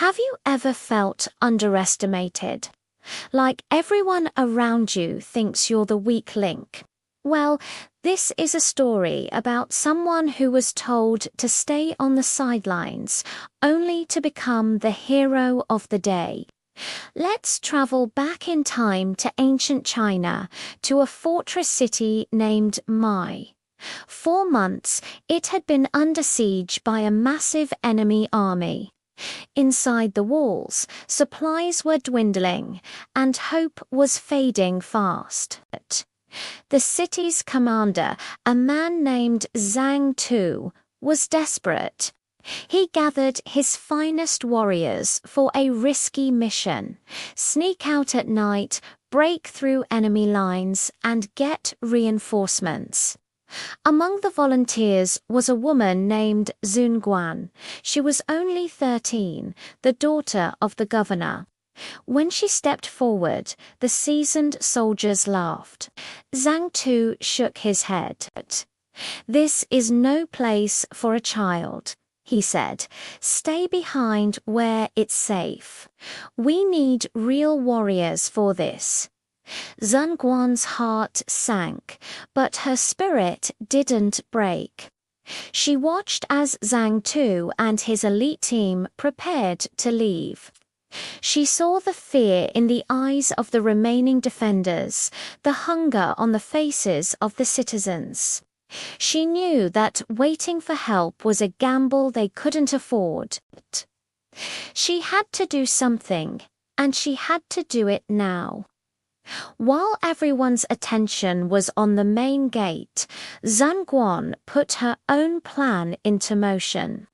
Have you ever felt underestimated? Like everyone around you thinks you're the weak link? Well, this is a story about someone who was told to stay on the sidelines, only to become the hero of the day. Let's travel back in time to ancient China, to a fortress city named Mai. For months, it had been under siege by a massive enemy army. Inside the walls, supplies were dwindling, and hope was fading fast. The city's commander, a man named Zhang Tu, was desperate. He gathered his finest warriors for a risky mission: sneak out at night, break through enemy lines, and get reinforcements. Among the volunteers was a woman named Zun Guan. She was only 13, the daughter of the governor. When she stepped forward, the seasoned soldiers laughed. Zhang Tu shook his head. "This is no place for a child," he said. "Stay behind where it's safe. We need real warriors for this." Zun Guan's heart sank, but her spirit didn't break. She watched as Zhang Tu and his elite team prepared to leave. She saw the fear in the eyes of the remaining defenders, the hunger on the faces of the citizens. She knew that waiting for help was a gamble they couldn't afford. She had to do something, and she had to do it now. While everyone's attention was on the main gate, Zun Guan put her own plan into motion.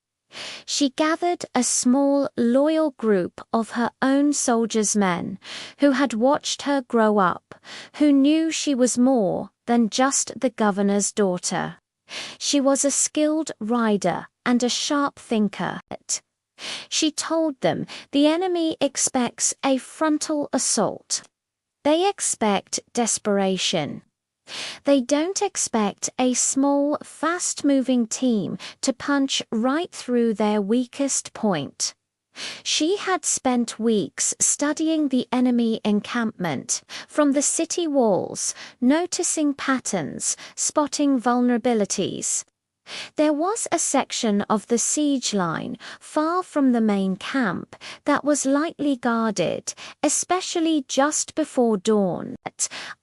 She gathered a small, loyal group of her own soldiers' men who had watched her grow up, who knew she was more than just the governor's daughter. She was a skilled rider and a sharp thinker. She told them the enemy expects a frontal assault. They expect desperation. They don't expect a small, fast-moving team to punch right through their weakest point. She had spent weeks studying the enemy encampment from the city walls, noticing patterns, spotting vulnerabilities. There was a section of the siege line far from the main camp that was lightly guarded, especially just before dawn.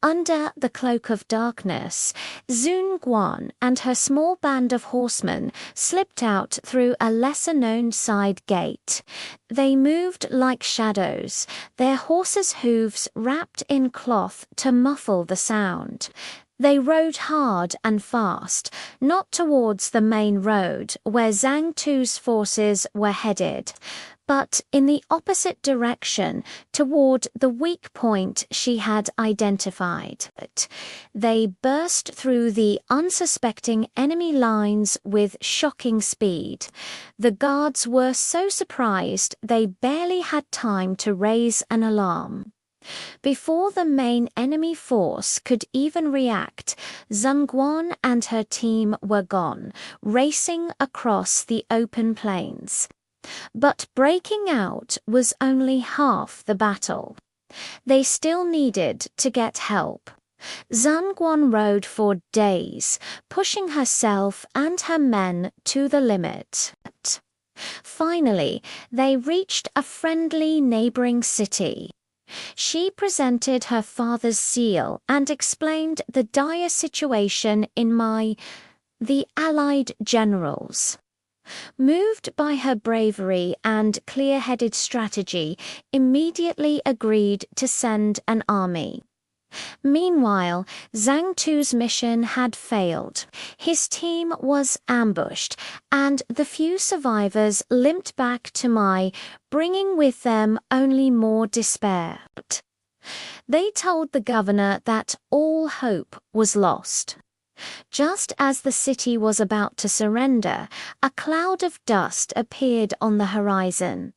Under the cloak of darkness, Zun Guan and her small band of horsemen slipped out through a lesser-known side gate. They moved like shadows, their horses' hooves wrapped in cloth to muffle the sound. They rode hard and fast, not towards the main road where Zhang Tu's forces were headed, but in the opposite direction, toward the weak point she had identified. They burst through the unsuspecting enemy lines with shocking speed. The guards were so surprised they barely had time to raise an alarm. Before the main enemy force could even react, Zun Guan and her team were gone, racing across the open plains. But breaking out was only half the battle. They still needed to get help. Zun Guan rode for days, pushing herself and her men to the limit. Finally, they reached a friendly neighboring city. She presented her father's seal and explained the dire situation in the Allied generals. Moved by her bravery and clear-headed strategy, immediately agreed to send an army. Meanwhile, Zhang Tu's mission had failed. His team was ambushed, and the few survivors limped back to Mai, bringing with them only more despair. They told the governor that all hope was lost. Just as the city was about to surrender, a cloud of dust appeared on the horizon.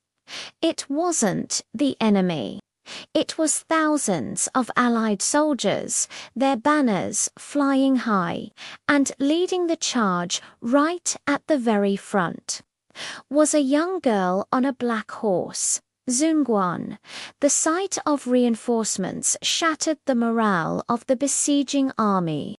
It wasn't the enemy. It was thousands of Allied soldiers, their banners flying high, and leading the charge right at the very front. was a young girl on a black horse, Zunguan. The sight of reinforcements shattered the morale of the besieging army.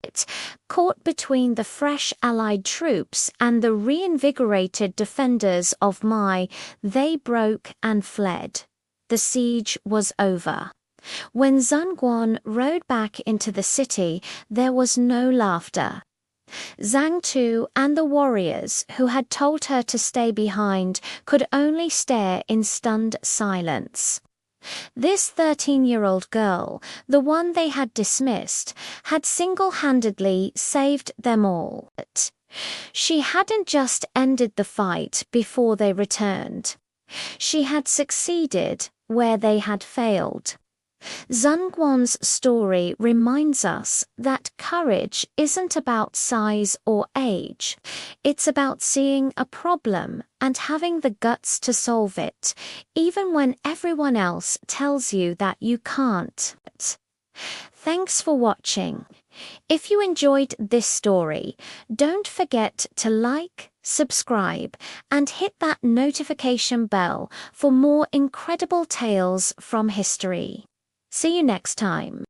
Caught between the fresh Allied troops and the reinvigorated defenders of Mai, they broke and fled. The siege was over. When Zunguan rode back into the city, there was no laughter. Zhang Tu and the warriors who had told her to stay behind could only stare in stunned silence. This 13-year-old girl, the one they had dismissed, had single-handedly saved them all. She hadn't just ended the fight before they returned. She had succeeded where they had failed. Zunguan's story reminds us that courage isn't about size or age. It's about seeing a problem and having the guts to solve it, even when everyone else tells you that you can't. Thanks for watching. If you enjoyed this story, don't forget to like, subscribe, and hit that notification bell for more incredible tales from history. See you next time.